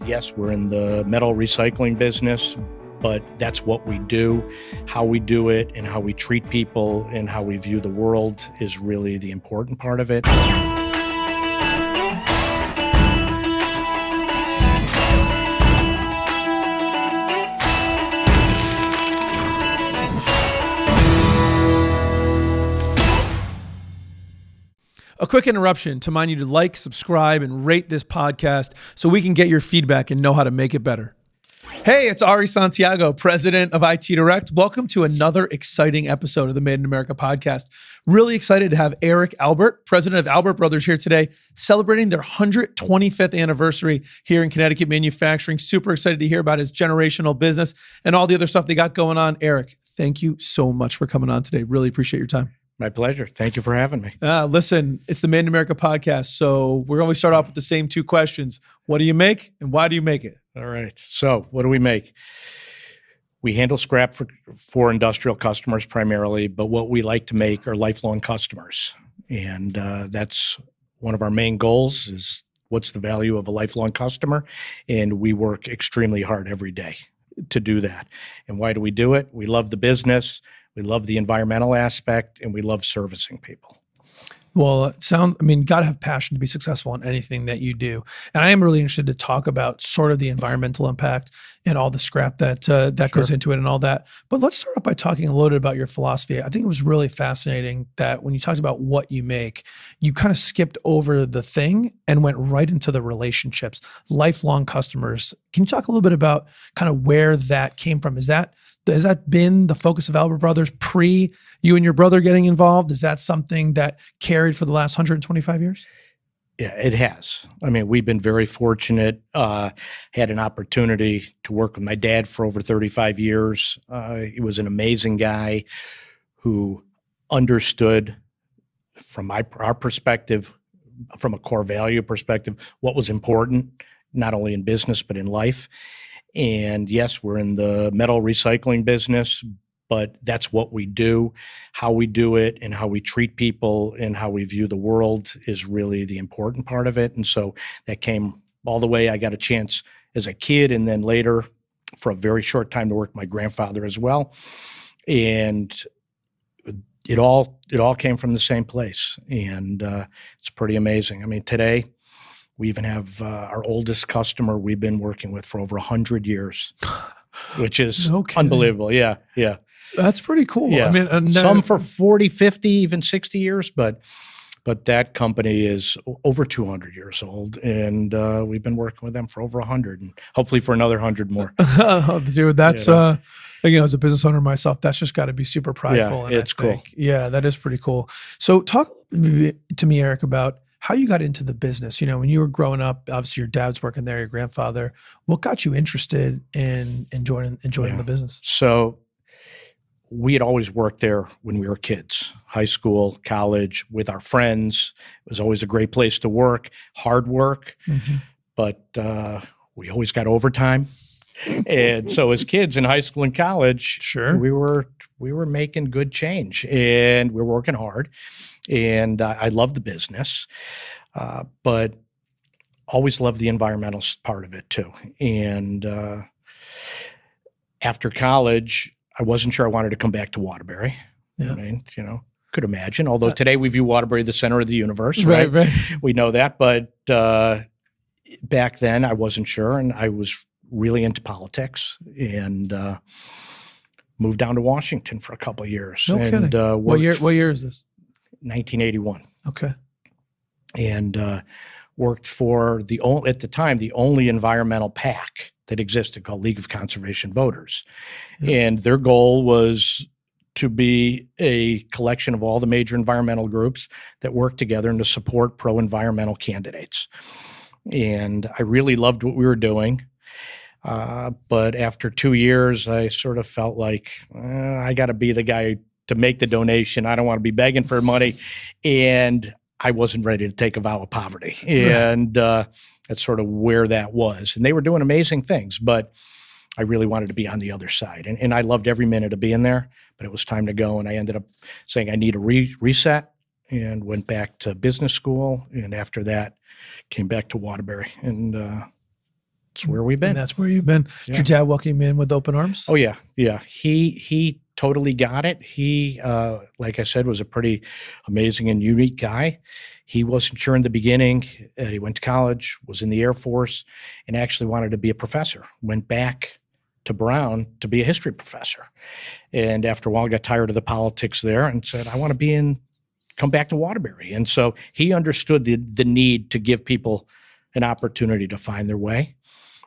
Yes, we're in the metal recycling business, but that's what we do. How we do it and how we treat people and how we view the world is really the important part of it. A quick interruption to remind you to like, subscribe, and rate this podcast so we can get your feedback and know how to make it better. Hey, it's Ari Santiago, president of IT Direct. Welcome to another exciting episode of the Made in America podcast. Really excited to have Eric Albert, president of Albert Brothers, here today, celebrating their 125th anniversary here in Connecticut manufacturing. Super excited to hear about his generational business and all the other stuff they got going on. Eric, thank you so much for coming on today. Really appreciate your time. My pleasure. Thank you for having me. Listen, it's the Made in America podcast, so we're going to start off with the same two questions. What do you make and why do you make it? All right. So what do we make? We handle scrap for industrial customers primarily, but what we like to make are lifelong customers. And that's one of our main goals is what's the value of a lifelong customer? And we work extremely hard every day to do that. And why do we do it? We love the business. We love the environmental aspect, and we love servicing people. Well, got to have passion to be successful in anything that you do. And I am really interested to talk about sort of the environmental impact and all the scrap that goes into it and all that. But let's start off by talking a little bit about your philosophy. I think it was really fascinating that when you talked about what you make, you kind of skipped over the thing and went right into the relationships, lifelong customers. Can you talk a little bit about kind of where that came from? Has that been the focus of Albert Brothers pre you and your brother getting involved? Is that something that carried for the last 125 years? Yeah, it has. I mean, we've been very fortunate. Had an opportunity to work with my dad for over 35 years. He was an amazing guy who understood from our perspective, from a core value perspective, what was important, not only in business, but in life. And yes, we're in the metal recycling business, but that's what we do. How we do it and how we treat people and how we view the world is really the important part of it. And so that came all the way. I got a chance as a kid and then later for a very short time to work with my grandfather as well. And it all came from the same place. And it's pretty amazing. I mean, today, we even have our oldest customer we've been working with for over 100 years, which is unbelievable. Yeah, yeah. That's pretty cool. Yeah. I mean, some for 40, 50, even 60 years, but that company is over 200 years old, and we've been working with them for over 100, and hopefully for another 100 more. Dude, that's as a business owner myself, that's just got to be super prideful. Yeah, it's cool. Yeah, that is pretty cool. So talk to me, Eric, about how you got into the business. You know, when you were growing up, obviously your dad's working there, your grandfather. What got you interested in joining the business? So we had always worked there when we were kids, high school, college, with our friends. It was always a great place to work, hard work, but we always got overtime. And so as kids in high school and college, we were making good change and we were working hard. And I loved the business, but always loved the environmental part of it too. And after college, I wasn't sure I wanted to come back to Waterbury. Yeah. I mean, could imagine. Although today we view Waterbury the center of the universe, right? We know that. But back then I wasn't sure, and I was really into politics and moved down to Washington for a couple of years. No kidding. What year is this? 1981. Okay. And worked for at the time, the only environmental PAC that existed called League of Conservation Voters. Yeah. And their goal was to be a collection of all the major environmental groups that work together and to support pro-environmental candidates. And I really loved what we were doing. But after 2 years, I sort of felt like I got to be the guy to make the donation. I don't want to be begging for money. And I wasn't ready to take a vow of poverty. And that's sort of where that was. And they were doing amazing things, but I really wanted to be on the other side. And I loved every minute of being there, but it was time to go. And I ended up saying I need a reset and went back to business school. And after that, came back to Waterbury. And That's where we've been. And that's where you've been. Did your dad welcome you in with open arms? Oh yeah. Yeah. He totally got it. He, like I said, was a pretty amazing and unique guy. He wasn't sure in the beginning. He went to college, was in the Air Force, and actually wanted to be a professor. Went back to Brown to be a history professor. And after a while, got tired of the politics there and said, I want to come back to Waterbury. And so he understood the need to give people an opportunity to find their way.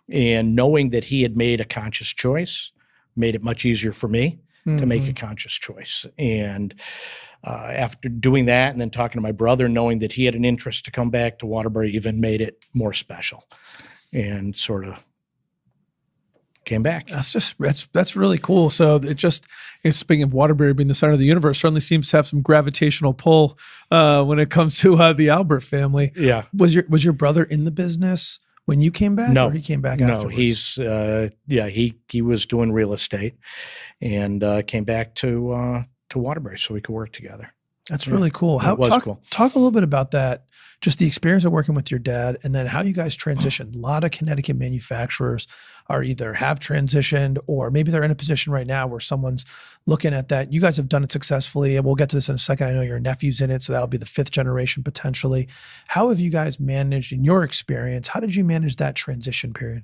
And knowing that he had made a conscious choice made it much easier for me to make a conscious choice. And after doing that and then talking to my brother, knowing that he had an interest to come back to Waterbury even made it more special and sort of came back. That's really cool. So speaking of Waterbury being the center of the universe, certainly seems to have some gravitational pull when it comes to the Albert family. Yeah. Was your brother in the business when you came back? No, or he came back afterwards? No, he was doing real estate and came back to Waterbury so we could work together. That's really cool. Cool. Talk a little bit about that, just the experience of working with your dad and then how you guys transitioned. A lot of Connecticut manufacturers are either have transitioned or maybe they're in a position right now where someone's looking at that. You guys have done it successfully, and we'll get to this in a second. I know your nephew's in it, so that'll be the 5th generation potentially. How have you guys managed, in your experience, how did you manage that transition period?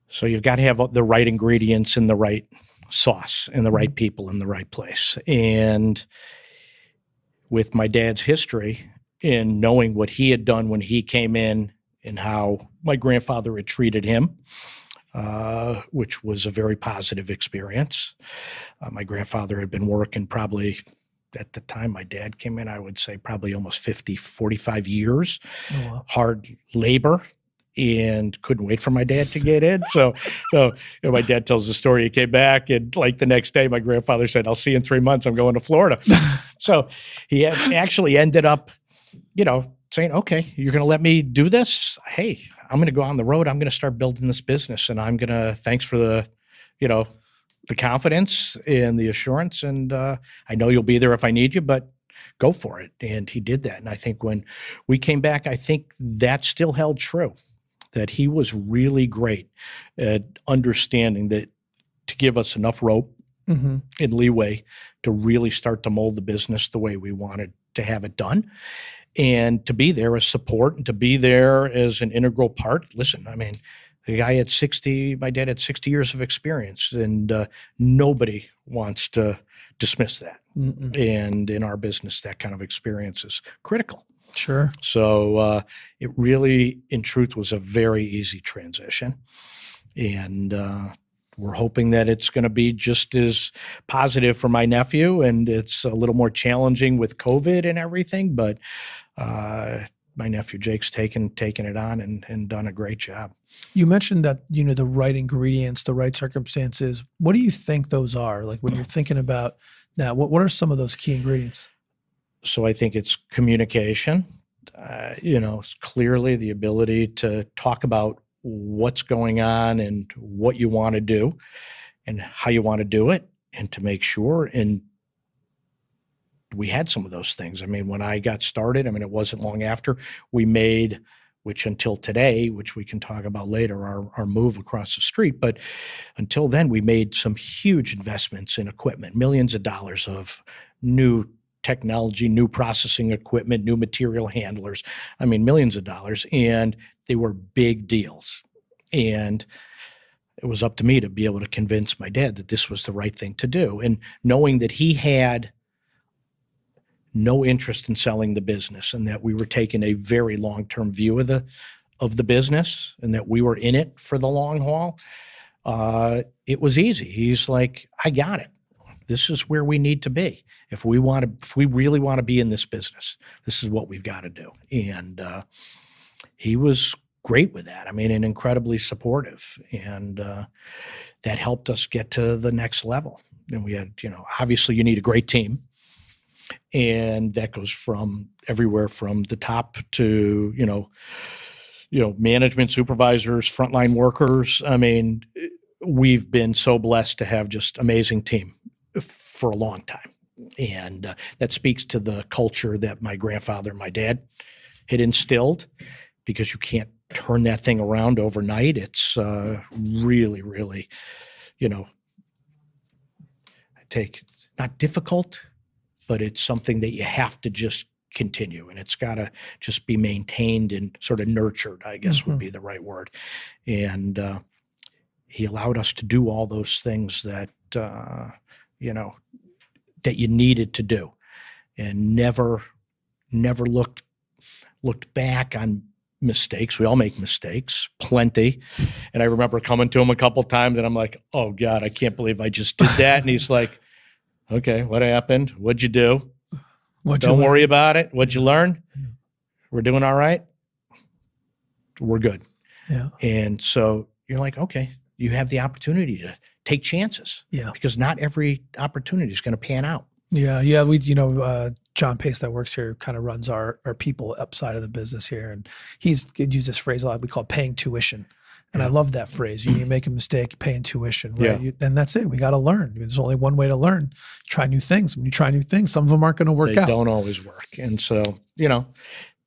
So you've got to have the right ingredients in the right sauce and the right people in the right place. And with my dad's history and knowing what he had done when he came in and how my grandfather had treated him, which was a very positive experience. My grandfather had been working probably at the time my dad came in, I would say probably almost 45 years, hard labor, and couldn't wait for my dad to get in. So my dad tells the story. He came back and like the next day, my grandfather said, I'll see you in 3 months. I'm going to Florida. So he actually ended up, saying, okay, you're going to let me do this? Hey, I'm going to go on the road. I'm going to start building this business and thanks for the confidence and the assurance. And I know you'll be there if I need you, but go for it. And he did that. And I think when we came back, I think that still held true. That he was really great at understanding that to give us enough rope and leeway to really start to mold the business the way we wanted to have it done and to be there as support and to be there as an integral part. Listen, I mean, the guy had my dad had 60 years of experience and nobody wants to dismiss that. And in our business, that kind of experience is critical. Sure. So it really, in truth, was a very easy transition. And we're hoping that it's going to be just as positive for my nephew. And it's a little more challenging with COVID and everything. But my nephew Jake's taken it on and done a great job. You mentioned that, the right ingredients, the right circumstances. What do you think those are? Like when you're thinking about that, what are some of those key ingredients? So I think it's communication, clearly the ability to talk about what's going on and what you want to do and how you want to do it and to make sure. And we had some of those things. I mean, when I got started, it wasn't long after we made, which until today, which we can talk about later, our move across the street. But until then, we made some huge investments in equipment, millions of dollars of new technology, new processing equipment, new material handlers. Millions of dollars. And they were big deals. And it was up to me to be able to convince my dad that this was the right thing to do. And knowing that he had no interest in selling the business and that we were taking a very long-term view of the business and that we were in it for the long haul, it was easy. He's like, I got it. This is where we need to be. If we really want to be in this business, this is what we've got to do. And he was great with that. And incredibly supportive. And that helped us get to the next level. And we had, obviously you need a great team. And that goes from everywhere from the top to, management, supervisors, frontline workers. We've been so blessed to have just amazing team for a long time. And that speaks to the culture that my grandfather and my dad had instilled, because you can't turn that thing around overnight. It's really, really, not difficult, but it's something that you have to just continue, and it's got to just be maintained and sort of nurtured, I guess would be the right word. And he allowed us to do all those things that, that you needed to do, and never looked back on mistakes. We all make mistakes, plenty. And I remember coming to him a couple times and I'm like, oh God, I can't believe I just did that. And he's like, okay, what happened? What'd you do? Don't worry about it. What'd you learn? We're doing all right. We're good. Yeah. And so you're like, okay, you have the opportunity to take chances. Yeah. Because not every opportunity is going to pan out. Yeah. Yeah. We, John Pace that works here kind of runs our people upside of the business here. And he's used this phrase a lot. We call it paying tuition. And I love that phrase. You make a mistake, paying tuition, right? Yeah. And that's it. We got to learn. There's only one way to learn. Try new things. When you try new things, some of them aren't going to work out. They don't always work. And so,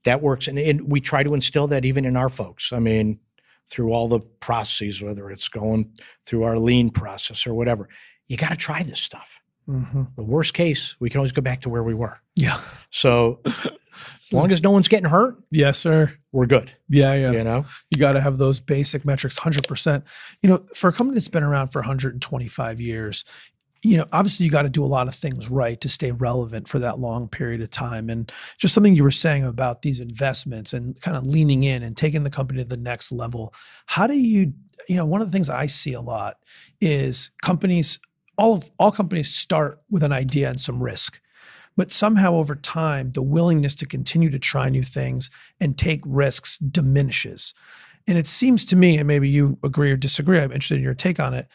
that works. And we try to instill that even in our folks. I mean, through all the processes, whether it's going through our lean process or whatever, you got to try this stuff. Mm-hmm. The worst case, we can always go back to where we were. Yeah. So as long as no one's getting hurt, yes, sir, we're good. Yeah. Yeah. You got to have those basic metrics, 100%. For a company that's been around for 125 years, obviously you got to do a lot of things right to stay relevant for that long period of time. And just something you were saying about these investments and kind of leaning in and taking the company to the next level. How do you, one of the things I see a lot is companies, all companies start with an idea and some risk, but somehow over time, the willingness to continue to try new things and take risks diminishes. And it seems to me, and maybe you agree or disagree, I'm interested in your take on it.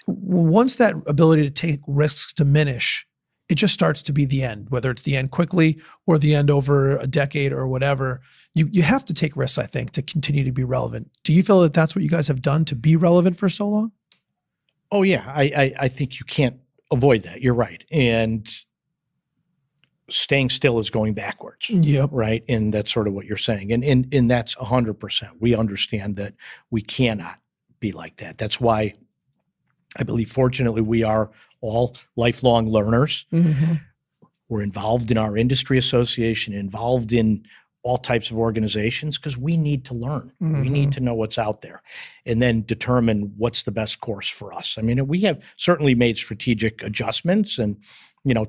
Once that ability to take risks diminish, it just starts to be the end, whether it's the end quickly or the end over a decade or whatever. You have to take risks, I think, to continue to be relevant. Do you feel that that's what you guys have done to be relevant for so long? Oh yeah. I think you can't avoid that. You're right. And staying still is going backwards. Yep. Right. And that's sort of what you're saying. And that's 100%. We understand that we cannot be like that. That's why I believe, fortunately, we are all lifelong learners. Mm-hmm. We're involved in our industry association, involved in all types of organizations, because we need to learn. Mm-hmm. We need to know what's out there and then determine what's the best course for us. I mean, we have certainly made strategic adjustments. And,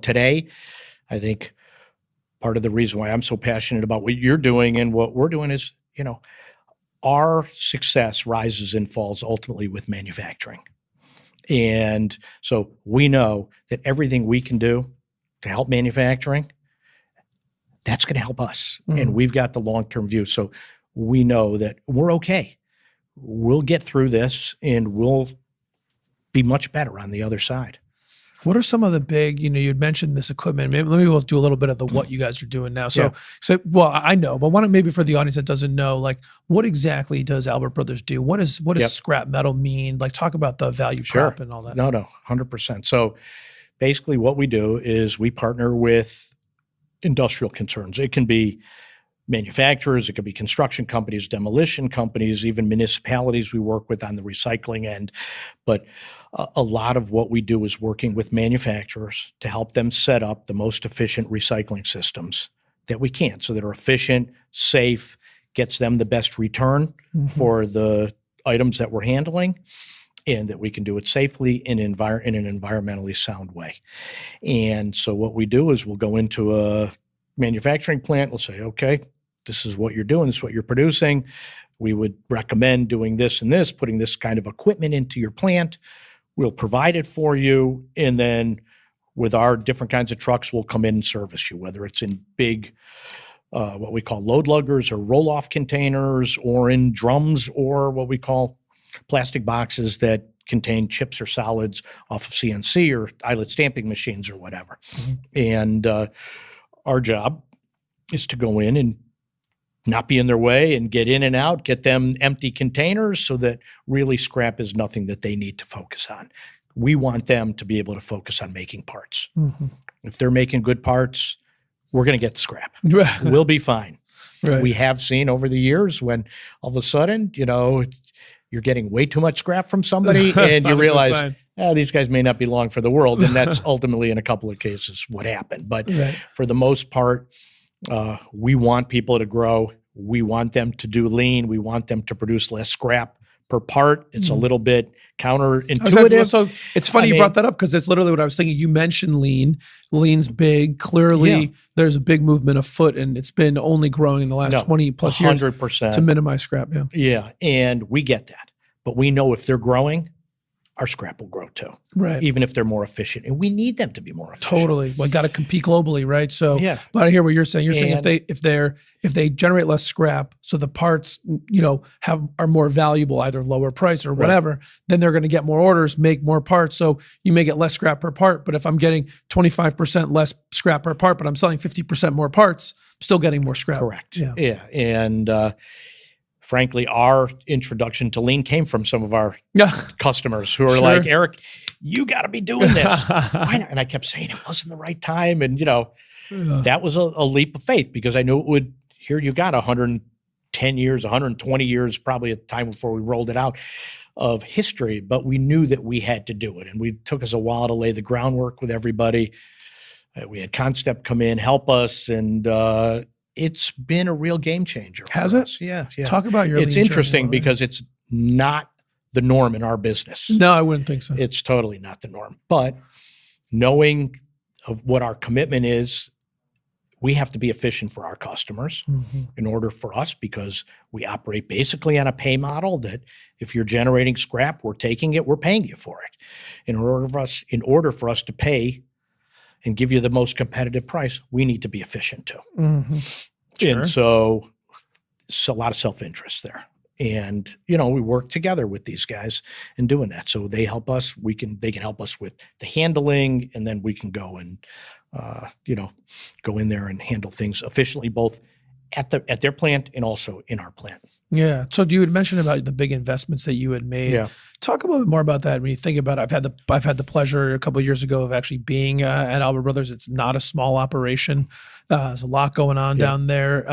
today, I think part of the reason why I'm so passionate about what you're doing and what we're doing is, our success rises and falls ultimately with manufacturing. And so we know that everything we can do to help manufacturing, that's going to help us. Mm-hmm. And we've got the long-term view. So we know that we're okay. We'll get through this and we'll be much better on the other side. What are some of the big, you'd mentioned this equipment. Maybe we'll do a little bit of what you guys are doing now. So well, I know, but maybe for the audience that doesn't know, like what exactly does Albert Brothers do? What does scrap metal mean? Like talk about the value prop and all that. No, 100%. So basically what we do is we partner with industrial concerns. It can be manufacturers, it could be construction companies, demolition companies, even municipalities we work with on the recycling end. But a lot of what we do is working with manufacturers to help them set up the most efficient recycling systems that we can, so that are efficient, safe, gets them the best return for the items that we're handling, and that we can do it safely in an environmentally sound way. And so what we do is we'll go into a manufacturing plant, we'll say, okay, this is what you're doing, this is what you're producing. We would recommend doing this and this, putting this kind of equipment into your plant. We'll provide it for you. And then with our different kinds of trucks, we'll come in and service you, whether it's in big, what we call load luggers or roll-off containers, or in drums, or what we call plastic boxes that contain chips or solids off of CNC or eyelet stamping machines or whatever. Mm-hmm. And our job is to go in and not be in their way and get in and out, get them empty containers so that really scrap is nothing that they need to focus on. We want them to be able to focus on making parts. Mm-hmm. If they're making good parts, we're going to get the scrap. We'll be fine. Right. We have seen over the years when all of a sudden, you're getting way too much scrap from somebody and you realize, these guys may not be long for the world. And that's ultimately, in a couple of cases, what happened. But for the most part, we want people to grow. We want them to do lean. We want them to produce less scrap per part. It's a little bit counterintuitive. So it's funny you brought that up, because it's literally what I was thinking. You mentioned lean. Lean's big. Clearly, there's a big movement afoot, and it's been only growing in the last 20 plus years 100%. to minimize scrap. Yeah. Yeah. And we get that. But we know if they're growing, our scrap will grow too. Right. Even if they're more efficient. And we need them to be more efficient. Totally. Well, got to compete globally, right? So, but I hear what you're saying. You're saying if they generate less scrap, so the parts, are more valuable, either lower price or whatever, then they're going to get more orders, make more parts. So you may get less scrap per part. But if I'm getting 25% less scrap per part, but I'm selling 50% more parts, I'm still getting more scrap. Correct. Yeah. And, frankly, our introduction to lean came from some of our customers who are like, Eric, you got to be doing this. Why not? And I kept saying it wasn't the right time. And, that was a leap of faith, because I knew it would, here you got 110 years, 120 years, probably at the time before we rolled it out, of history. But we knew that we had to do it. And it took us a while to lay the groundwork with everybody. We had Concept come in, help us, and it's been a real game changer. Has it? Us. Yeah. Talk about your. It's interesting because it's not the norm in our business. No, I wouldn't think so. It's totally not the norm. But knowing of what our commitment is, we have to be efficient for our customers in order for us, because we operate basically on a pay model that if you're generating scrap, we're taking it, we're paying you for it. In order for us to pay and give you the most competitive price, we need to be efficient too. And so it's a lot of self-interest there. And, we work together with these guys in doing that. So they help us, they can help us with the handling, and then we can go and, go in there and handle things efficiently, both at their plant and also in our plant. Yeah. So you had mentioned about the big investments that you had made. Yeah. Talk a little bit more about that. When you think about it, I've had the pleasure a couple of years ago of actually being at Albert Brothers. It's not a small operation. There's a lot going on down there.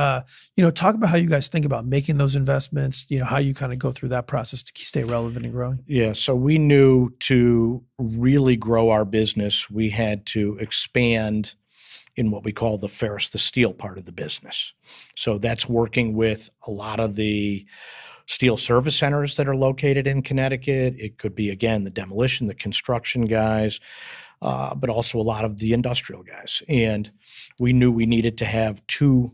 Talk about how you guys think about making those investments. How you kind of go through that process to stay relevant and growing. Yeah. So we knew to really grow our business, we had to expand in what we call the ferrous, the steel part of the business. So that's working with a lot of the steel service centers that are located in Connecticut. It could be, again, the demolition, the construction guys, but also a lot of the industrial guys. And we knew we needed to have two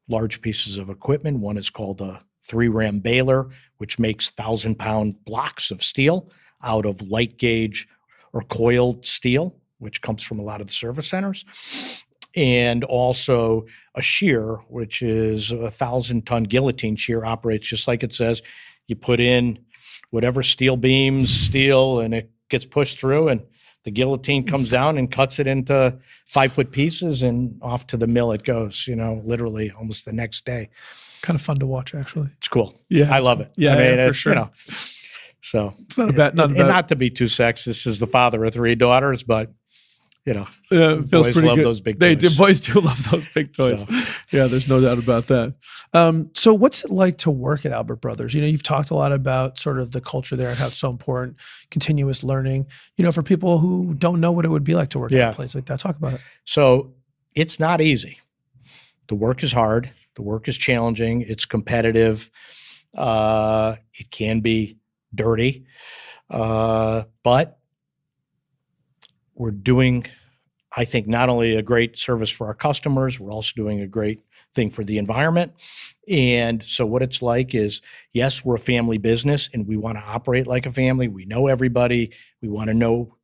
large pieces of equipment. One is called a 3-ram baler, which makes 1,000-pound blocks of steel out of light gauge or coiled steel, which comes from a lot of the service centers. And also a shear, which is a 1,000-ton guillotine shear, operates just like it says. You put in whatever steel beams, and it gets pushed through, and the guillotine comes down and cuts it into 5-foot pieces, and off to the mill it goes, literally almost the next day. Kind of fun to watch, actually. It's cool. Yeah. I love it. Yeah, for sure. So it's not a bad, not to be too sexist as the father of 3 daughters, but it feels boys pretty love good. Those big toys. Boys do love those big toys. So. Yeah, there's no doubt about that. So what's it like to work at Albert Brothers? You've talked a lot about sort of the culture there and how it's so important, continuous learning. For people who don't know what it would be like to work at a place like that, talk about it. So it's not easy. The work is hard. The work is challenging. It's competitive. It can be dirty. But we're doing, I think, not only a great service for our customers, we're also doing a great thing for the environment. And so what it's like is, yes, we're a family business and we want to operate like a family. We know everybody. We want to know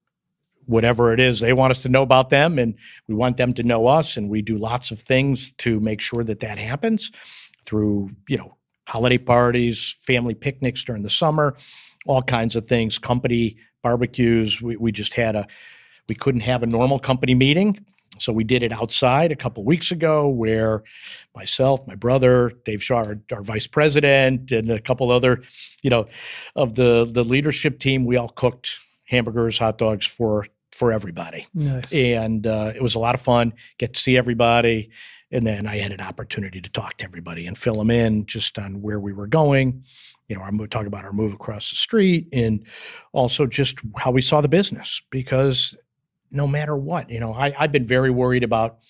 whatever it is they want us to know about them, and we want them to know us. And we do lots of things to make sure that happens through, holiday parties, family picnics during the summer, all kinds of things, company barbecues. We just had we couldn't have a normal company meeting, so we did it outside a couple of weeks ago, where myself, my brother, Dave Shaw, our vice president, and a couple other, of the leadership team, we all cooked hamburgers, hot dogs for everybody. Nice. And it was a lot of fun. Get to see everybody. And then I had an opportunity to talk to everybody and fill them in just on where we were going. Talk about our move across the street, and also just how we saw the business, because no matter what, I've been very worried about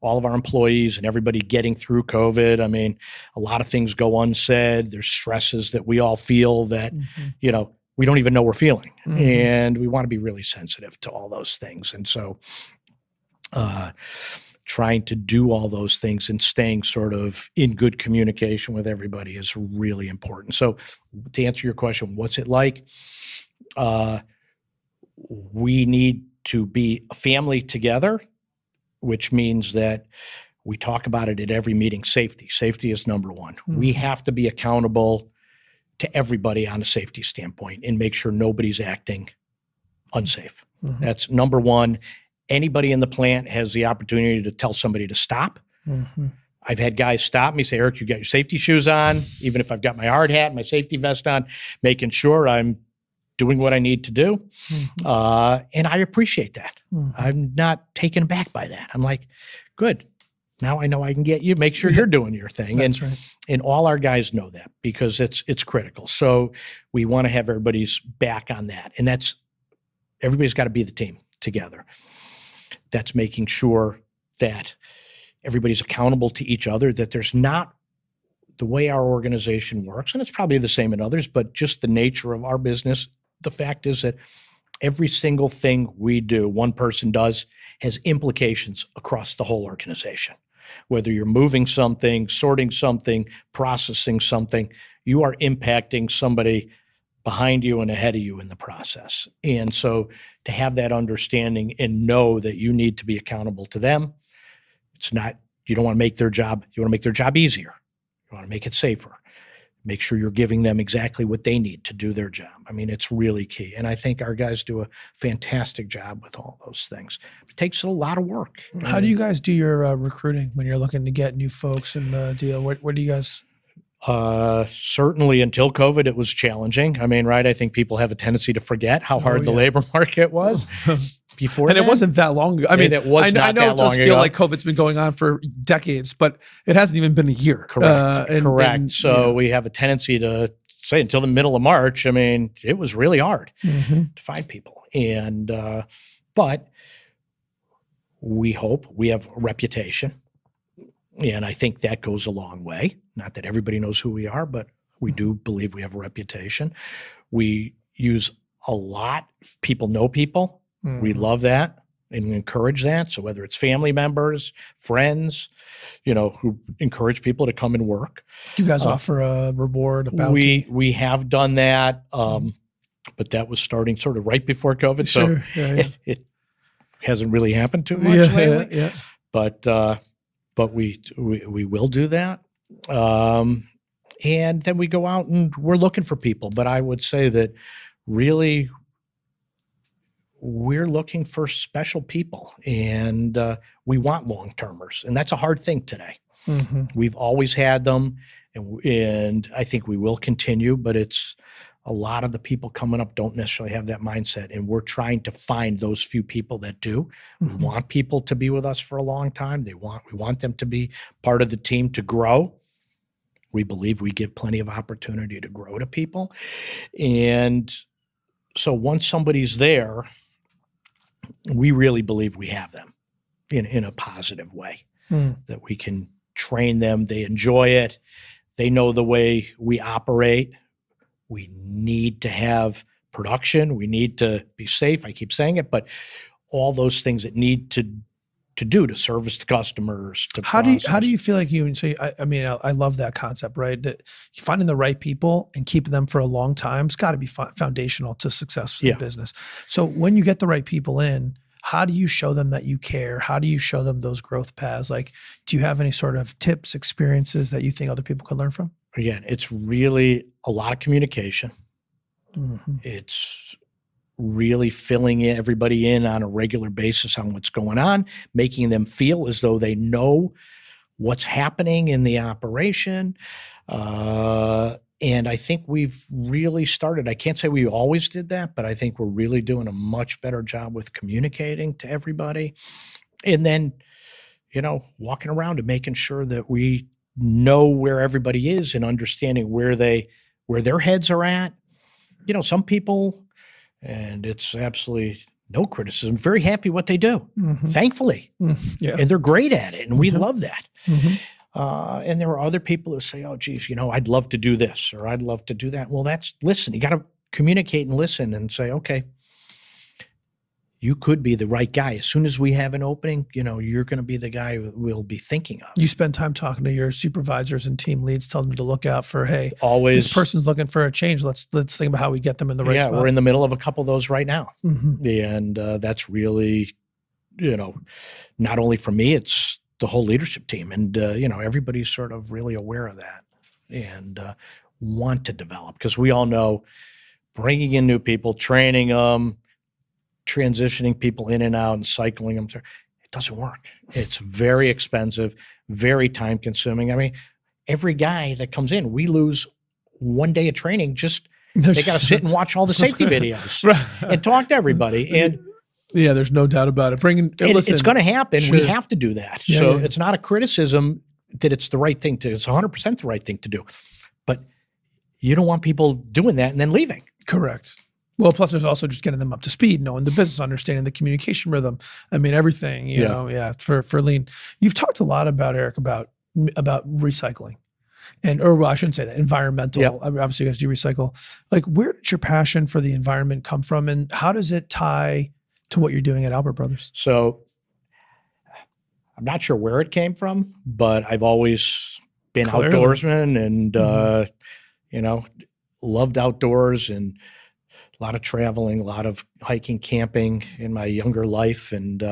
all of our employees and everybody getting through COVID. I mean, a lot of things go unsaid. There's stresses that we all feel that, we don't even know we're feeling. And we want to be really sensitive to all those things. And so trying to do all those things and staying sort of in good communication with everybody is really important. So to answer your question, what's it like? We need to be a family together, which means that we talk about it at every meeting. Safety is number one. We have to be accountable to everybody on a safety standpoint and make sure nobody's acting unsafe. That's number one. Anybody in the plant has the opportunity to tell somebody to stop. I've had guys stop me, say, Eric, you got your safety shoes on, even if I've got my hard hat, my safety vest on, making sure I'm doing what I need to do. And I appreciate that. I'm not taken aback by that. I'm like, good. Now I know I can get you, make sure you're doing your thing. That's right. And all our guys know that, because it's critical. So we want to have everybody's back on that. And everybody's got to be the team together. That's making sure that everybody's accountable to each other, that there's not, the way our organization works, and it's probably the same in others, but just the nature of our business, the fact is that every single thing we do, one person does, has implications across the whole organization. Whether you're moving something, sorting something, processing something, you are impacting somebody behind you and ahead of you in the process. And so to have that understanding and know that you need to be accountable to them, you don't want to make their job, you want to make their job easier. You want to make it safer. Make sure you're giving them exactly what they need to do their job. I mean, it's really key. And I think our guys do a fantastic job with all those things. It takes a lot of work. How do you guys do your recruiting when you're looking to get new folks in the deal? What do you guys... Certainly until COVID, it was challenging. I mean, right? I think people have a tendency to forget how hard the labor market was before. And it wasn't that long ago. I mean, it was not I know that it does long feel ago. like COVID's been going on for decades, but it hasn't even been a year. Correct. Correct. So we have a tendency to say until the middle of March, I mean, it was really hard to find people. And, but we hope we have a reputation. And I think that goes a long way. Not that everybody knows who we are, but we do believe we have a reputation. We use a lot. People know people. We love that and encourage that. So whether it's family members, friends, who encourage people to come and work. Do you guys offer a reward? We have done that, but that was starting sort of right before COVID. Sure. So it hasn't really happened too much lately. Yeah. But we will do that. And then we go out and we're looking for people. But I would say that really we're looking for special people, and we want long-termers. And that's a hard thing today. We've always had them, and I think we will continue, but it's a lot of the people coming up don't necessarily have that mindset, and we're trying to find those few people that do. We want people to be with us for a long time. We want them to be part of the team, to grow. We believe we give plenty of opportunity to grow to people. And so once somebody's there, we really believe we have them in a positive way, that we can train them. They enjoy it. They know the way we operate. We need to have production. We need to be safe. I keep saying it, but all those things that need to do to service the customers. How do you feel like you? So I love that concept, right? That finding the right people and keeping them for a long time has got to be foundational to success in business. So when you get the right people in, how do you show them that you care? How do you show them those growth paths? Like, do you have any sort of tips, experiences that you think other people could learn from? Again, it's really a lot of communication. It's really filling everybody in on a regular basis on what's going on, making them feel as though they know what's happening in the operation. And I think we've really started, I can't say we always did that, but I think we're really doing a much better job with communicating to everybody. And then, walking around and making sure that we know where everybody is and understanding where their heads are at. Some people, and it's absolutely no criticism, very happy what they do, thankfully. Yeah. And they're great at it. And we love that. Mm-hmm. And there are other people who say, oh, geez, I'd love to do this or I'd love to do that. Well, listen, you got to communicate and listen and say, okay, you could be the right guy. As soon as we have an opening, you're going to be the guy we'll be thinking of. You spend time talking to your supervisors and team leads, tell them to look out for, hey, always, this person's looking for a change. Let's think about how we get them in the right spot. We're in the middle of a couple of those right now. Mm-hmm. And that's really, not only for me, it's the whole leadership team. And, everybody's sort of really aware of that and want to develop, because we all know bringing in new people, training them, transitioning people in and out and cycling them through, it doesn't work. It's very expensive, very time consuming. I mean, every guy that comes in, we lose one day of training. They got to sit and watch all the safety videos and talk to everybody. And yeah, there's no doubt about it. It's going to happen. Sure. We have to do that. So it's not a criticism that it's the right thing to, it's 100% the right thing to do, but you don't want people doing that and then leaving. Correct. Well, plus there's also just getting them up to speed, knowing the business, understanding the communication rhythm. I mean, everything, for lean. You've talked a lot about, Eric, about recycling or I shouldn't say that, environmental. Yep. Obviously you guys do recycle. Like, where did your passion for the environment come from, and how does it tie to what you're doing at Albert Brothers? So I'm not sure where it came from, but I've always been outdoorsman and, loved outdoors and a lot of traveling, a lot of hiking, camping in my younger life, and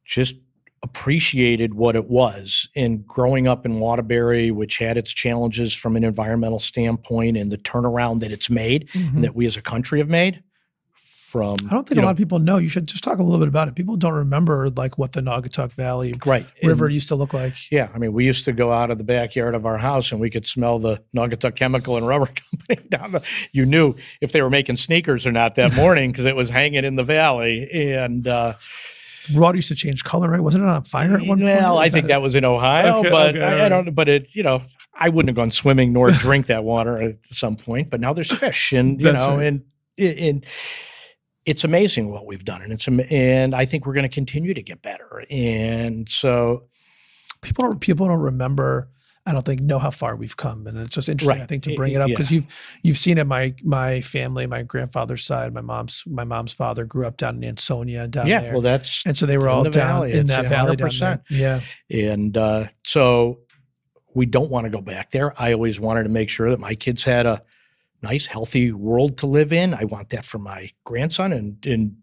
just appreciated what it was. And growing up in Waterbury, which had its challenges from an environmental standpoint and the turnaround that it's made and that we as a country have made. I don't think a lot of people know. You should just talk a little bit about it. People don't remember like what the Naugatuck Valley River used to look like. Yeah. I mean, we used to go out of the backyard of our house and we could smell the Naugatuck Chemical and Rubber Company down you knew if they were making sneakers or not that morning because it was hanging in the valley. And water used to change color, right? Wasn't it on fire at one point? Well, I think that was in Ohio, but I don't, but it, I wouldn't have gone swimming nor drink that water at some point, but now there's fish and, and it's amazing what we've done, and I think we're going to continue to get better. And so, people don't remember. I don't think know how far we've come, and it's just interesting. I think to bring it up because you've seen it. My family, my grandfather's side, my mom's father grew up down in Ansonia down there. Well, that's and so they were all down in that valley down there. Yeah, and so we don't want to go back there. I always wanted to make sure that my kids had a nice, healthy world to live in. I want that for my grandson and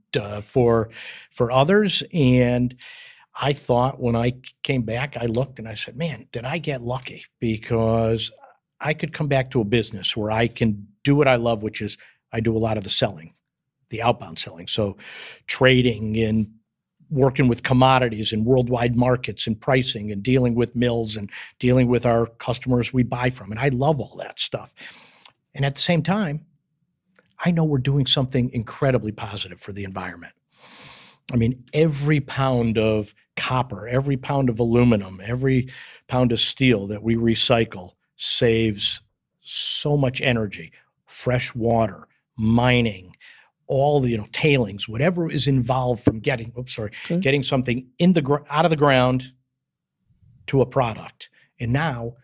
for others. And I thought when I came back, I looked and I said, man, did I get lucky? Because I could come back to a business where I can do what I love, which is I do a lot of the selling, the outbound selling. So trading and working with commodities and worldwide markets and pricing and dealing with mills and dealing with our customers we buy from. And I love all that stuff. And at the same time, I know we're doing something incredibly positive for the environment. I mean, every pound of copper, every pound of aluminum, every pound of steel that we recycle saves so much energy, fresh water, mining, all the tailings, whatever is involved from getting something out of the ground to a product. And now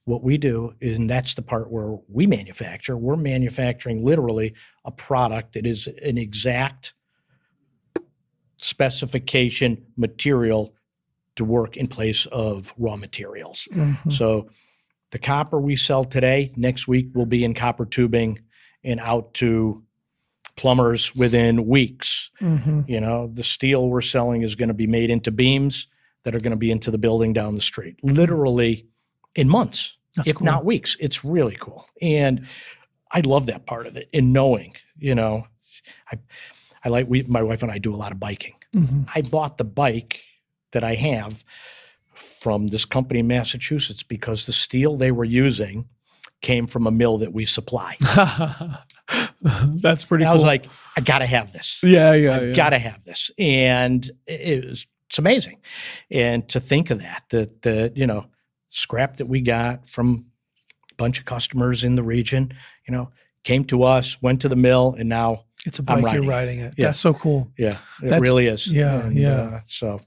what we do is, and that's the part where we're manufacturing literally a product that is an exact specification material to work in place of raw materials. So the copper we sell today, next week will be in copper tubing and out to plumbers within weeks. The steel we're selling is going to be made into beams that are going to be into the building down the street, literally in months, if not weeks. It's really cool. And I love that part of it. And knowing, my wife and I do a lot of biking. I bought the bike that I have from this company in Massachusetts because the steel they were using came from a mill that we supply. That's pretty cool. I was like, I got to have this. I've got to have this. And it was It's amazing. And to think of that, the scrap that we got from a bunch of customers in the region, came to us, went to the mill, and now it's a bike you're riding it. Yeah. That's so cool. Yeah, it really is. Yeah, And, so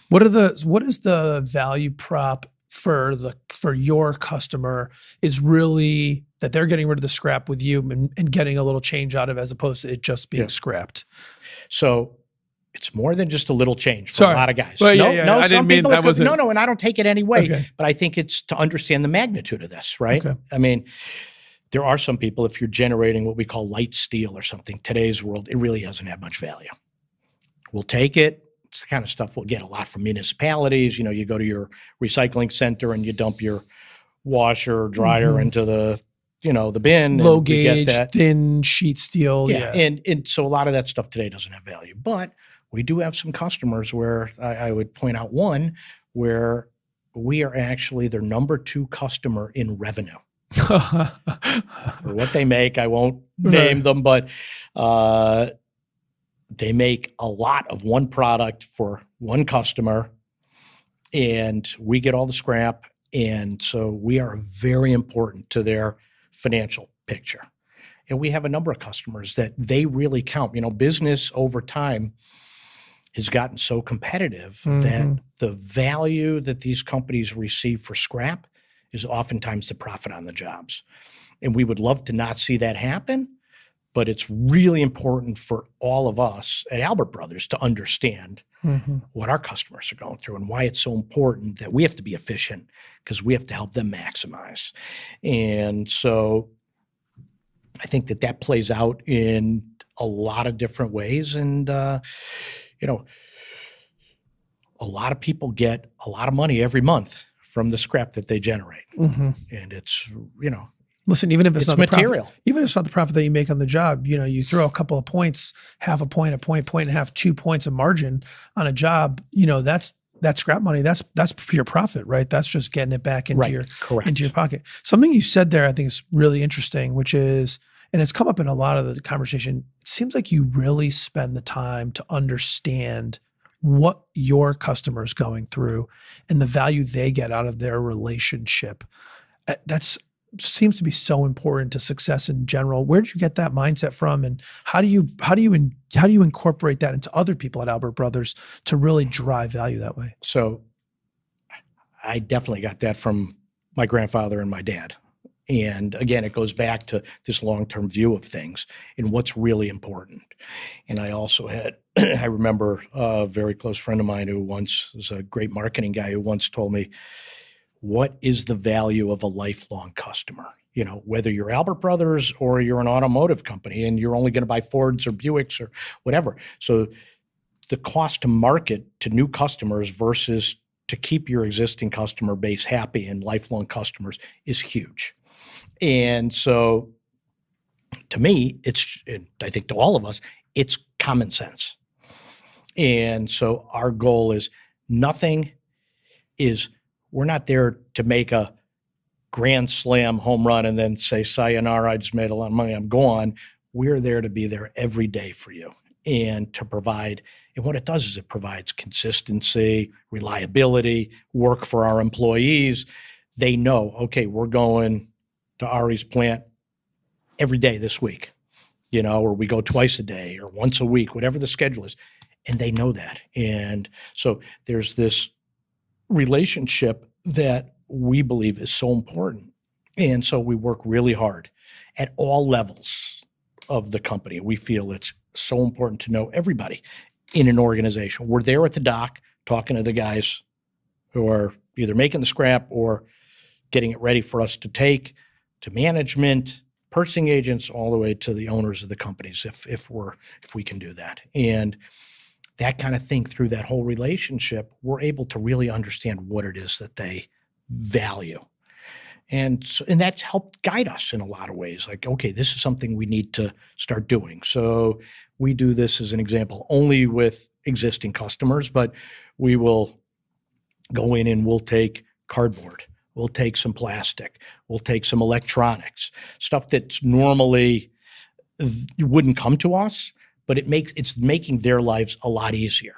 what is the value prop for your customer is really that they're getting rid of the scrap with you and getting a little change out of, as opposed to it just being scrapped? So it's more than just a little change for a lot of guys. Well, no, I didn't mean that wasn't. No, and I don't take it any way. Okay. But I think it's to understand the magnitude of this, right? Okay. I mean, there are some people, if you're generating what we call light steel or something, today's world, it really doesn't have much value. We'll take it. It's the kind of stuff we'll get a lot from municipalities. You go to your recycling center and you dump your washer or dryer into the bin. Low and gauge, get that. thin sheet steel. Yeah. And so a lot of that stuff today doesn't have value. But we do have some customers where I would point out one where we are actually their number 2 customer in revenue. For what they make, I won't name them, but they make a lot of one product for one customer, and we get all the scrap. And so we are very important to their financial picture. And we have a number of customers that they really count. Business over time has gotten so competitive that the value that these companies receive for scrap is oftentimes the profit on the jobs. And we would love to not see that happen, but it's really important for all of us at Albert Brothers to understand what our customers are going through and why it's so important that we have to be efficient, because we have to help them maximize. And so I think that plays out in a lot of different ways. And, a lot of people get a lot of money every month from the scrap that they generate. And it's, listen, even if it's not material, profit, even if it's not the profit that you make on the job, you throw a couple of points, half a point, point and a half, 2 points of margin on a job, that's scrap money. That's pure profit, right? That's just getting it back into your pocket. Something you said there, I think is really interesting, which is, and it's come up in a lot of the conversation. It seems like you really spend the time to understand what your customer is going through and the value they get out of their relationship. That's seems to be so important to success in general. Where did you get that mindset from, and how do you incorporate that into other people at Albert Brothers to really drive value that way? So I definitely got that from my grandfather and my dad. And again, it goes back to this long-term view of things and what's really important. And I also had, I remember a very close friend of mine who once was a great marketing guy who once told me, what is the value of a lifelong customer? Whether you're Albert Brothers or you're an automotive company and you're only going to buy Fords or Buicks or whatever. So the cost to market to new customers versus to keep your existing customer base happy and lifelong customers is huge. And so to me, I think to all of us, it's common sense. And so our goal is we're not there to make a grand slam home run and then say, sayonara, I just made a lot of money, I'm gone. We're there to be there every day for you and to provide. And what it does is it provides consistency, reliability, work for our employees. They know, okay, we're going to Ari's plant every day this week, or we go twice a day or once a week, whatever the schedule is. And they know that. And so there's this relationship that we believe is so important. And so we work really hard at all levels of the company. We feel it's so important to know everybody in an organization. We're there at the dock talking to the guys who are either making the scrap or getting it ready for us to take, to management, purchasing agents, all the way to the owners of the companies, if we can do that. And that kind of thing, through that whole relationship, we're able to really understand what it is that they value. And that's helped guide us in a lot of ways. Like, okay, this is something we need to start doing. So we do this, as an example, only with existing customers, but we will go in and we'll take cardboard, we'll take some plastic, we'll take some electronics, stuff that's normally wouldn't come to us, but it's making their lives a lot easier.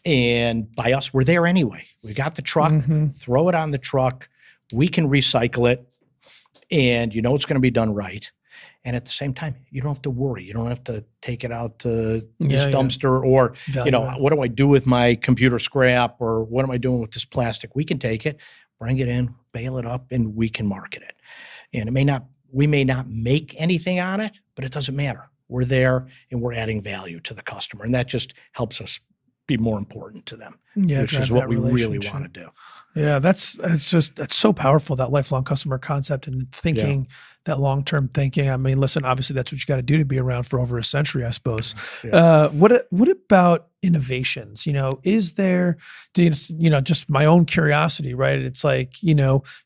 And by us, we're there anyway. We got the truck, throw it on the truck. We can recycle it, and it's going to be done right. And at the same time, you don't have to worry. You don't have to take it out to this dumpster or, what do I do with my computer scrap, or what am I doing with this plastic? We can take it, bring it in, bale it up, and we can market it. And we may not make anything on it, but it doesn't matter. We're there and we're adding value to the customer. And that just helps us be more important to them, which is what we really want to do. Yeah, that's so powerful, that lifelong customer concept and thinking, that long-term thinking. I mean, listen, obviously that's what you got to do to be around for over a century, I suppose. Yeah. What about innovations? Is there, just my own curiosity, right? It's like,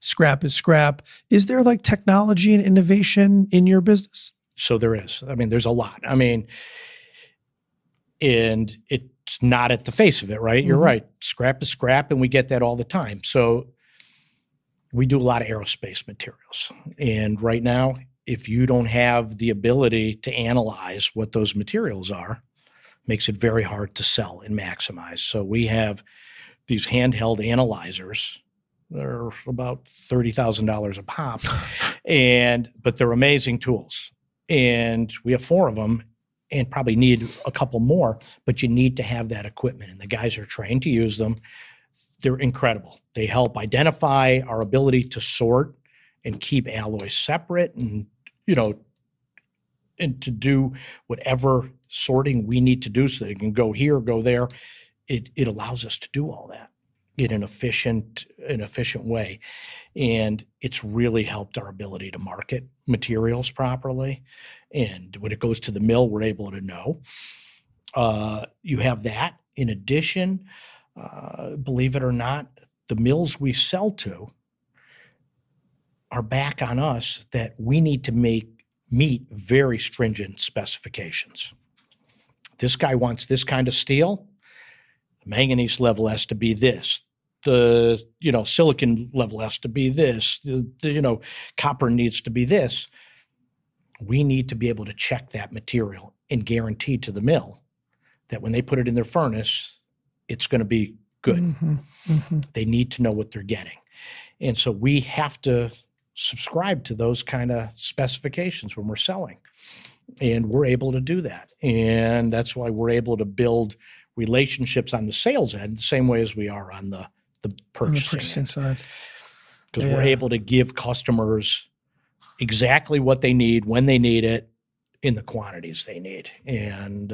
scrap is scrap. Is there like technology and innovation in your business? So there is. I mean, there's a lot. I mean, and it's not at the face of it, right? You're right. Scrap is scrap, and we get that all the time. So we do a lot of aerospace materials. And right now, if you don't have the ability to analyze what those materials are, makes it very hard to sell and maximize. So we have these handheld analyzers. They're about $30,000 a pop, but they're amazing tools. And we have 4 of them, and probably need a couple more, but you need to have that equipment, and the guys are trained to use them. They're incredible. They help identify our ability to sort and keep alloys separate, and and to do whatever sorting we need to do so they can go here, go there. It allows us to do all that in an efficient way. And it's really helped our ability to market materials properly. And when it goes to the mill, we're able to know. You have that. In addition, believe it or not, the mills we sell to are back on us that we need to meet very stringent specifications. This guy wants this kind of steel. The manganese level has to be this. The silicon level has to be this. The copper needs to be this. We need to be able to check that material and guarantee to the mill that when they put it in their furnace, it's going to be good. They need to know what they're getting. And so we have to subscribe to those kind of specifications when we're selling. And we're able to do that. And that's why we're able to build relationships on the sales end the same way as we are on the purchasing side. Because we're able to give customers exactly what they need, when they need it, in the quantities they need. And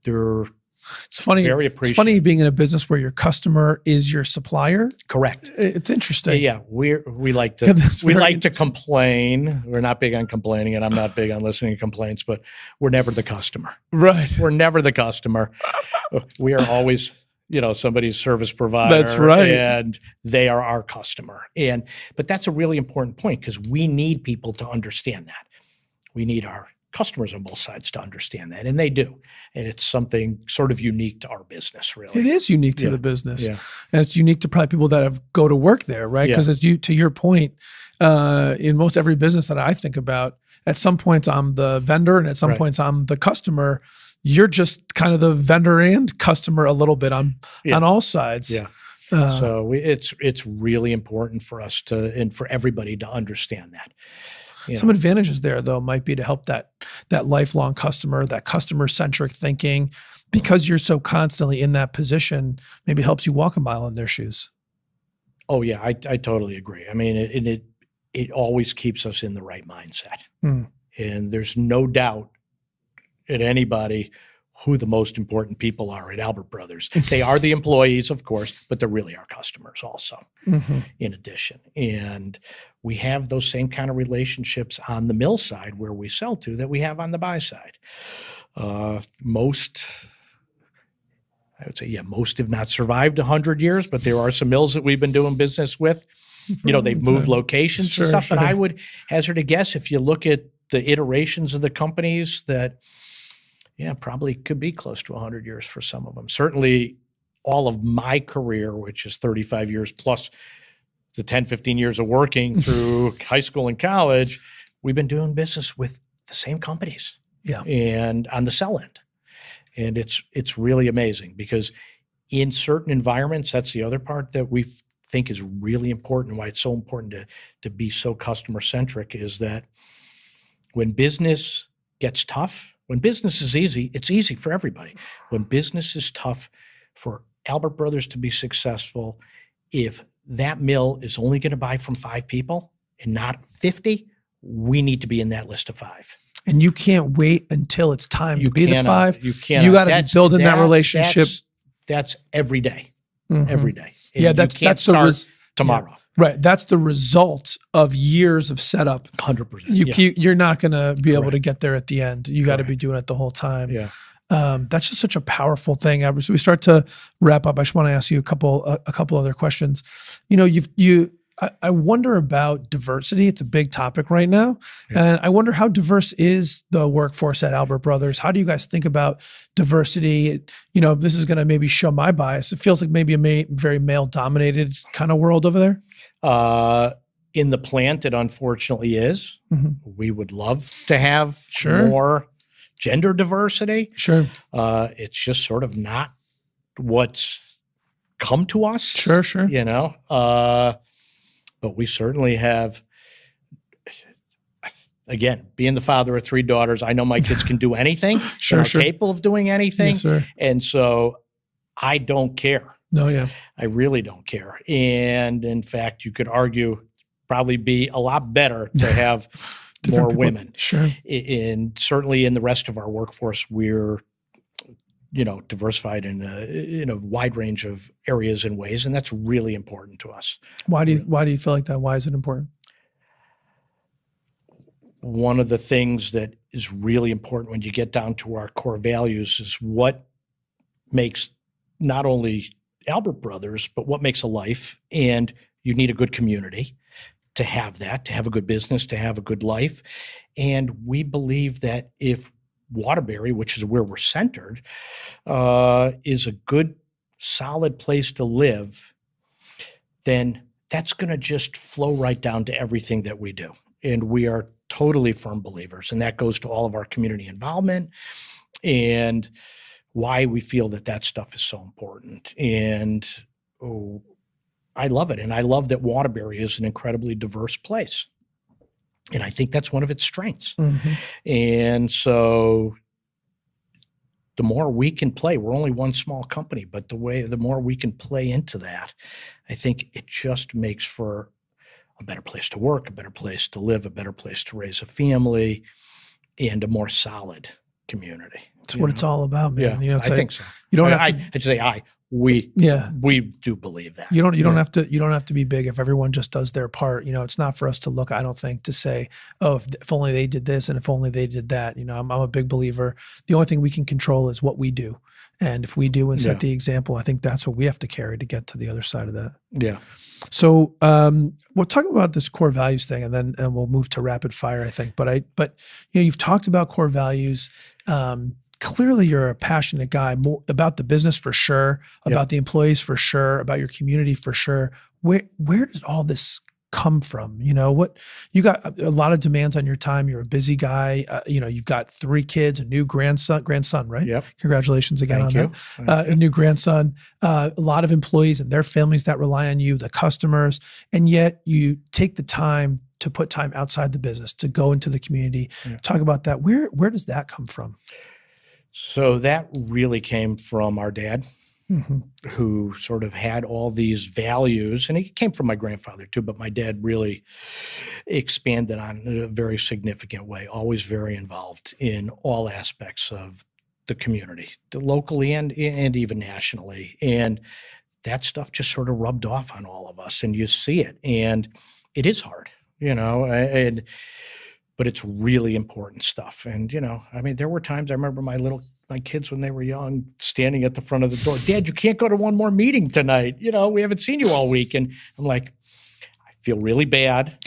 they're very appreciative. It's funny being in a business where your customer is your supplier. Correct. It's interesting. Yeah, we like to complain. We're not big on complaining, and I'm not big on listening to complaints, but we're never the customer. Right. We're never the customer. We are always somebody's service provider. That's right. And they are our customer. But that's a really important point, because we need people to understand that. We need our customers on both sides to understand that, and they do. And it's something sort of unique to our business, really. It is unique to the business. Yeah. And it's unique to probably people that go to work there, right? Because to your point, in most every business that I think about, at some points I'm the vendor, and at some points I'm the customer. You're just kind of the vendor and customer a little bit on all sides. Yeah. So it's really important for us and for everybody to understand that. Some advantages there, though, might be to help that lifelong customer, that customer-centric thinking, because you're so constantly in that position, maybe helps you walk a mile in their shoes. Oh, yeah, I totally agree. I mean, it always keeps us in the right mindset. And there's no doubt at anybody who the most important people are at Albert Brothers. They are the employees, of course, but they're really our customers also, in addition. And we have those same kind of relationships on the mill side where we sell to that we have on the buy side. Most have not survived 100 years, but there are some mills that we've been doing business with. They've moved locations and stuff, but I would hazard a guess, if you look at the iterations of the companies, that probably could be close to 100 years for some of them. Certainly all of my career, which is 35 years plus the 10, 15 years of working through high school and college, we've been doing business with the same companies and on the sell end. And it's really amazing because in certain environments, that's the other part that we think is really important, why it's so important to be so customer centric, is that when business gets tough, when business is easy, it's easy for everybody. When business is tough, for Albert Brothers to be successful, if that mill is only going to buy from 5 people and not 50, we need to be in that list of 5. And you can't wait until it's time You to be the cannot- 5. You can't. You got to be building that relationship. That's every day. Mhm. Every day. And Yeah, you that's can't the start tomorrow. right. That's the result of years of setup. 100%. You're not going to be able to Correct. get there at the end. You got to be Correct. doing it the whole time. Yeah. That's just such a powerful thing. As we start to wrap up, I just want to ask you a couple other questions. You know, I wonder about diversity. It's a big topic right now. Yeah. And I wonder how diverse is the workforce at Albert Brothers? How do you guys think about diversity? You know, this is going to maybe show my bias. It feels like maybe a very male dominated kind of world over there. In the plant, it unfortunately is. Mhm. We would love to have Sure. more gender diversity. Sure. It's just sort of not what's come to us. Sure. You know, but we certainly have, again, being the father of 3 daughters, I know my kids can do anything. Sure. They're capable of doing anything. Yes, sir. And so I don't care. No, yeah. I really don't care. And in fact, you could argue probably be a lot better to have more people. women. Sure. And certainly in the rest of our workforce, we're, you know, diversified in a wide range of areas and ways, and that's really important to us. Why do you feel like that? Why is it important? One of the things that is really important when you get down to our core values is what makes not only Albert Brothers, but what makes a life. And you need a good community to have that, to have a good business, to have a good life. And we believe that if Waterbury, which is where we're centered, is a good, solid place to live, then that's going to just flow right down to everything that we do. And we are totally firm believers. And that goes to all of our community involvement and why we feel that that stuff is so important. And I love it. And I love that Waterbury is an incredibly diverse place. And I think that's one of its strengths. Mm-hmm. And so the more we can play, we're only one small company, but the more we can play into that, I think it just makes for a better place to work, a better place to live, a better place to raise a family, and a more solid community. That's what it's all about, man. Yeah, You know, it's I like, think so. you don't have I to. should say we do believe that. You don't have to be big if everyone just does their part. You know, it's not for us to look, I don't think, to say, oh, if only they did this and if only they did that. You know, I'm a big believer. The only thing we can control is what we do. And if we do and set the example, I think that's what we have to carry to get to the other side of that. Yeah. So we'll talk about this core values thing, and we'll move to rapid fire, I think. But you know, you've talked about core values. Clearly, you're a passionate guy about the business for sure, about the employees for sure, about your community for sure. Where does all this come from? You know, what you got a lot of demands on your time. You're a busy guy. You know, you've got 3 kids, a new grandson, right? Yep. Congratulations again on Thank that. A new grandson, a lot of employees and their families that rely on you, the customers, and yet you take the time to put time outside the business, to go into the community. Yeah. Talk about that. Where does that come from? So that really came from our dad, Mm-hmm. who sort of had all these values, and it came from my grandfather too, but my dad really expanded on it in a very significant way, always very involved in all aspects of the community, locally and even nationally. And that stuff just sort of rubbed off on all of us, and you see it, and it is hard, you know, but it's really important stuff. And, you know, I mean, there were times I remember my kids when they were young standing at the front of the door, Dad, you can't go to one more meeting tonight. You know, we haven't seen you all week. And I'm like, I feel really bad.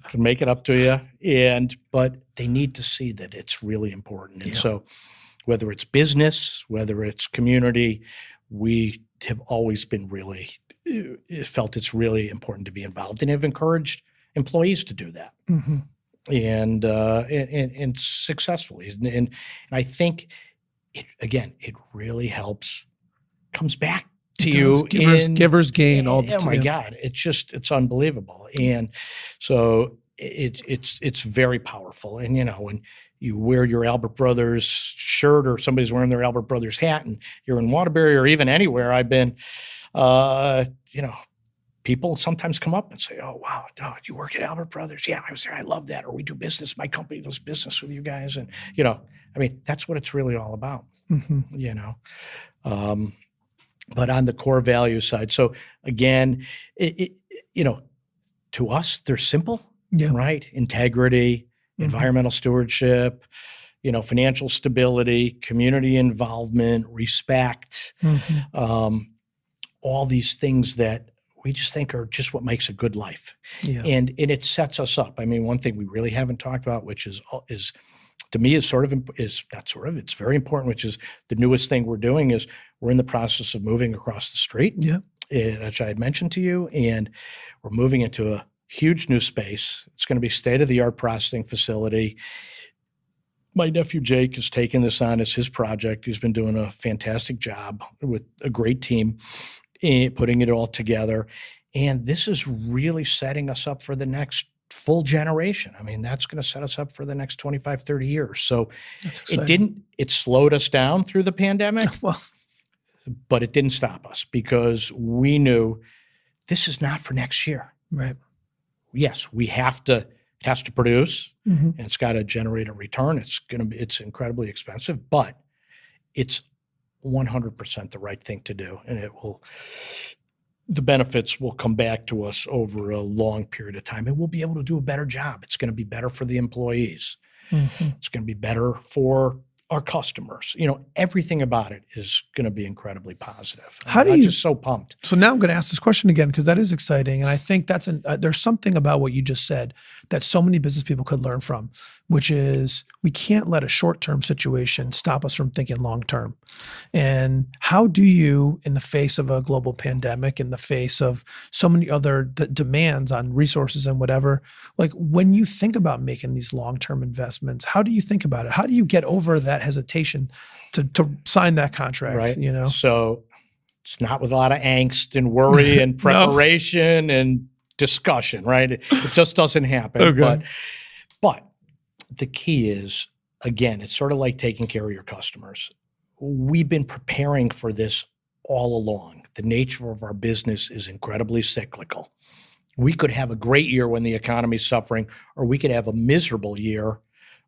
Can make it up to you. But they need to see that it's really important. And so whether it's business, whether it's community, we have always been really felt it's really important to be involved and have encouraged employees to do that. Mm-hmm. And successfully. And I think it really helps, comes back to It you. does. Givers gain all the Oh my time. God. It's unbelievable. And so it's very powerful. And, when you wear your Albert Brothers shirt or somebody's wearing their Albert Brothers hat and you're in Waterbury or even anywhere I've been, people sometimes come up and say, "Oh, wow, you work at Albert Brothers? Yeah, I was there. I love that." Or we do business. My company does business with you guys. And, that's what it's really all about, but on the core value side. So again, to us, they're simple, Yeah. right? Integrity, environmental stewardship, financial stability, community involvement, respect, all these things that we just think are just what makes a good life. Yeah. And it sets us up. I mean, one thing we really haven't talked about, which is to me it's very important, which is the newest thing we're doing is we're in the process of moving across the street, which I had mentioned to you, and we're moving into a huge new space. It's going to be state-of-the-art processing facility. My nephew Jake has taken this on as his project. He's been doing a fantastic job with a great team in putting it all together. And this is really setting us up for the next full generation. I mean, that's going to set us up for the next 25, 30 years. So it slowed us down through the pandemic, but it didn't stop us because we knew this is not for next year. Right. Yes, it has to produce and it's got to generate a return. It's incredibly expensive, but it's 100% the right thing to do. And the benefits will come back to us over a long period of time, and we'll be able to do a better job. It's going to be better for the employees. It's going to be better for our customers. Everything about it is going to be incredibly positive. I'm just so pumped. So now I'm going to ask this question again, because that is exciting. And I think there's something about what you just said that so many business people could learn from, which is we can't let a short-term situation stop us from thinking long-term. And how do you, in the face of a global pandemic, in the face of so many other demands on resources and whatever, like when you think about making these long-term investments, how do you think about it? How do you get over that hesitation to sign that contract? Right. So it's not with a lot of angst and worry and preparation and discussion, right? It just doesn't happen. Okay. But the key is, again, it's sort of like taking care of your customers. We've been preparing for this all along. The nature of our business is incredibly cyclical. We could have a great year when the economy's suffering, or we could have a miserable year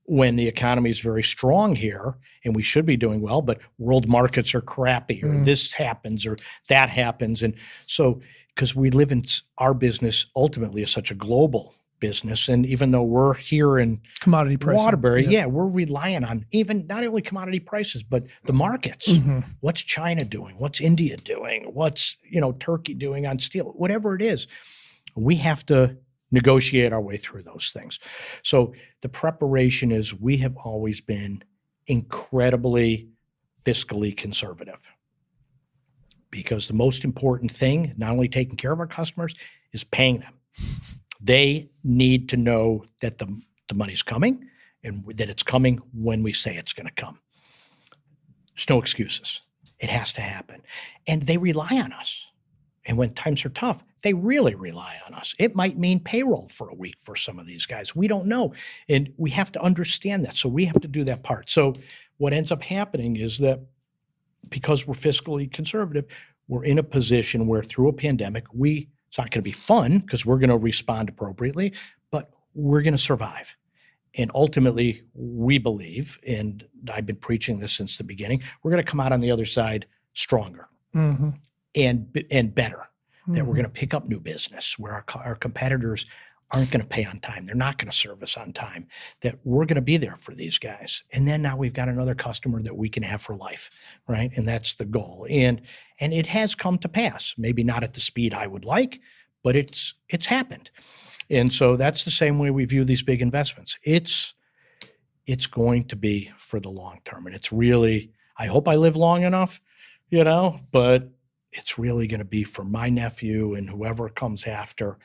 when the economy is very strong here and we should be doing well, but world markets are crappy, or this happens or that happens. And so, because we live in our business ultimately is such a global business, and even though we're here in commodity pricing, Waterbury, we're relying on even not only commodity prices, but the markets. What's China doing? What's India doing? What's Turkey doing on steel? Whatever it is, we have to negotiate our way through those things. So the preparation is we have always been incredibly fiscally conservative, because the most important thing, not only taking care of our customers, is paying them. They need to know that the money's coming and that it's coming when we say it's going to come. There's no excuses. It has to happen. And they rely on us. And when times are tough, they really rely on us. It might mean payroll for a week for some of these guys. We don't know. And we have to understand that. So we have to do that part. So what ends up happening is that because we're fiscally conservative, we're in a position where through a pandemic, it's not going to be fun because we're going to respond appropriately, but we're going to survive. And ultimately, we believe, and I've been preaching this since the beginning, we're going to come out on the other side stronger. And better, that we're going to pick up new business where our competitors aren't going to pay on time. They're not going to service on time, that we're going to be there for these guys. And then now we've got another customer that we can have for life, right? And that's the goal. And it has come to pass, maybe not at the speed I would like, but it's happened. And so that's the same way we view these big investments. It's going to be for the long term. And it's really, I hope I live long enough, but it's really going to be for my nephew and whoever comes after.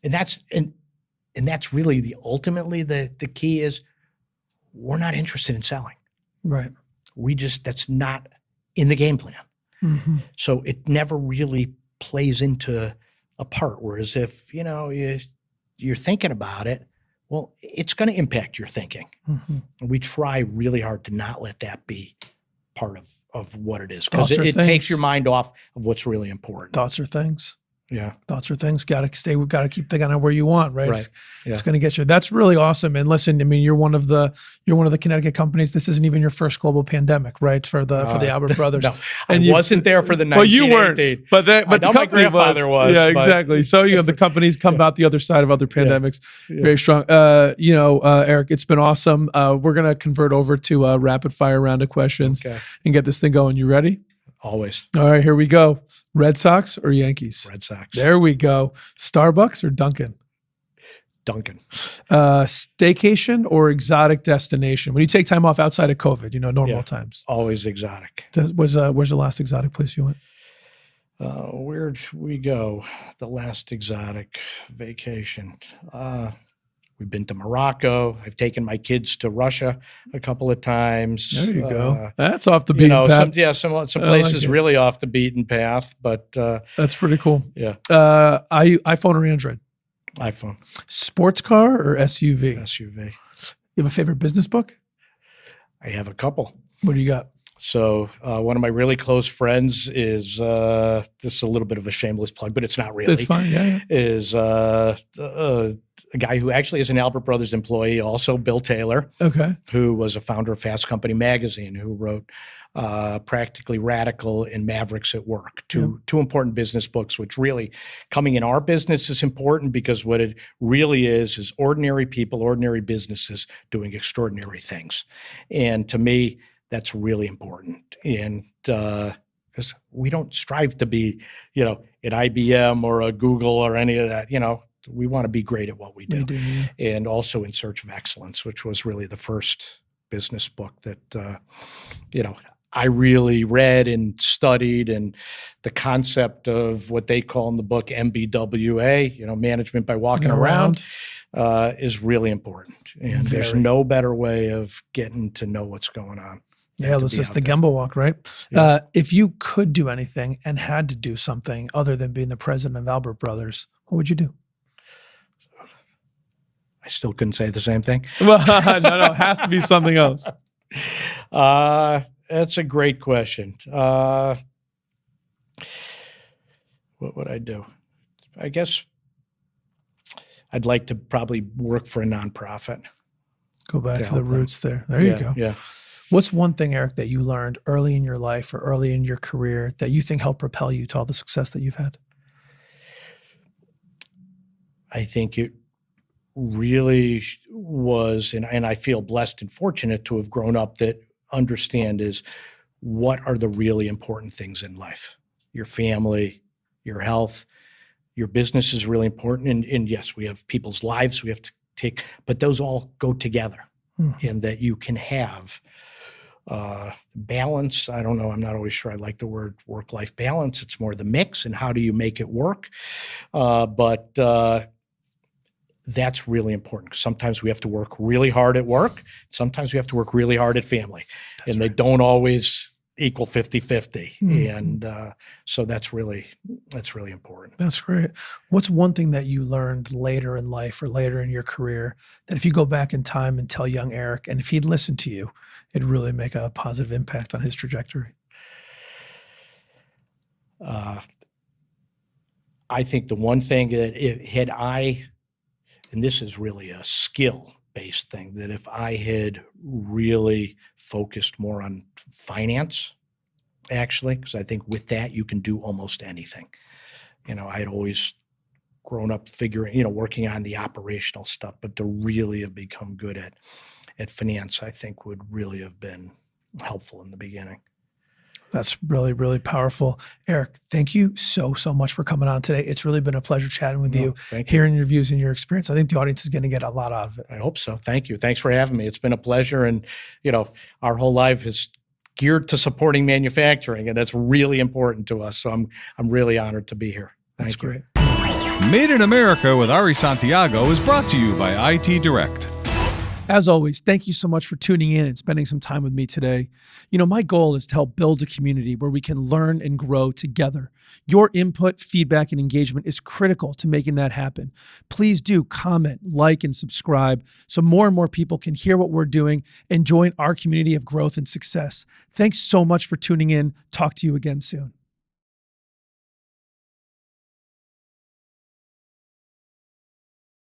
And that's really ultimately the key is we're not interested in selling. Right. that's not in the game plan. Mm-hmm. So it never really plays into a part. Whereas if, you're thinking about it, well, it's going to impact your thinking. Mm-hmm. And we try really hard to not let that be part of what it is, because Thoughts are it things. takes your mind off of what's really important. Thoughts are things. Yeah. Thoughts are things. Got to keep thinking on where you want, right? Right. It's going to get you. That's really awesome. And listen, I mean, you're one of the Connecticut companies. This isn't even your first global pandemic, right? For the Albert brothers. No, and I wasn't there for the 1918. Well, you weren't, but the my company grandfather was. Yeah, but, exactly. So the companies come out the other side of other pandemics. Yeah. Very strong. Eric, it's been awesome. We're gonna convert over to a rapid fire round of questions and get this thing going. You ready? Always. All right, here we go. Red Sox or Yankees? Red Sox. There we go. Starbucks or Dunkin'? Dunkin'. Staycation or exotic destination? When you take time off outside of COVID, normal times. Always exotic. Where's the last exotic place you went? Where'd we go? The last exotic vacation. We've been to Morocco. I've taken my kids to Russia a couple of times. There you go. That's off the beaten path. Some places really off the beaten path, but that's pretty cool. Yeah. iPhone or Android? iPhone. Sports car or SUV? SUV. You have a favorite business book? I have a couple. What do you got? So one of my really close friends is this is a little bit of a shameless plug, but it's not really. It's fine. Yeah. Is a guy who actually is an Albert Brothers employee, also Bill Taylor. Okay. Who was a founder of Fast Company magazine, who wrote Practically Radical and Mavericks at Work, two important business books, which really coming in our business is important, because what it really is ordinary people, ordinary businesses doing extraordinary things. And to me, that's really important. And because we don't strive to be, an IBM or a Google or any of that, we want to be great at what we do. And also In Search of Excellence, which was really the first business book that, I really read and studied, and the concept of what they call in the book MBWA, management by walking around, is really important. And there's no better way of getting to know what's going on. Yeah, that's just the Gemba walk, right? Yeah. If you could do anything and had to do something other than being the president of Albert Brothers, what would you do? I still couldn't say the same thing. Well, no, it has to be something else. That's a great question. What would I do? I guess I'd like to probably work for a nonprofit. Go back to the roots there. There you go. Yeah. What's one thing, Eric, that you learned early in your life or early in your career that you think helped propel you to all the success that you've had? I think it really was, and I feel blessed and fortunate to have grown up that understand is what are the really important things in life. Your family, your health, your business is really important. And yes, we have people's lives we have to take, but those all go together. And that you can have balance. I don't know. I'm not always sure I like the word work-life balance. It's more the mix and how do you make it work. But that's really important. Sometimes we have to work really hard at work. Sometimes we have to work really hard at family. And they don't always equal 50-50. And so that's really important. That's great. What's one thing that you learned later in life or later in your career that if you go back in time and tell young Eric, and if he'd listen to you, it'd really make a positive impact on his trajectory? I think the one thing that and this is really a skill-based thing, that if I had really focused more on finance, actually, because I think with that you can do almost anything. I had always grown up figuring, working on the operational stuff, but to really have become good at finance, I think would really have been helpful in the beginning. That's really, really powerful. Eric, thank you so much for coming on today. It's really been a pleasure chatting with you, hearing your views and your experience. I think the audience is going to get a lot out of it. I hope so. Thank you. Thanks for having me. It's been a pleasure. And, our whole life is geared to supporting manufacturing, and that's really important to us. So I'm really honored to be here. That's great. Made in America with Ari Santiago is brought to you by IT Direct. As always, thank you so much for tuning in and spending some time with me today. My goal is to help build a community where we can learn and grow together. Your input, feedback, and engagement is critical to making that happen. Please do comment, like, and subscribe so more and more people can hear what we're doing and join our community of growth and success. Thanks so much for tuning in. Talk to you again soon.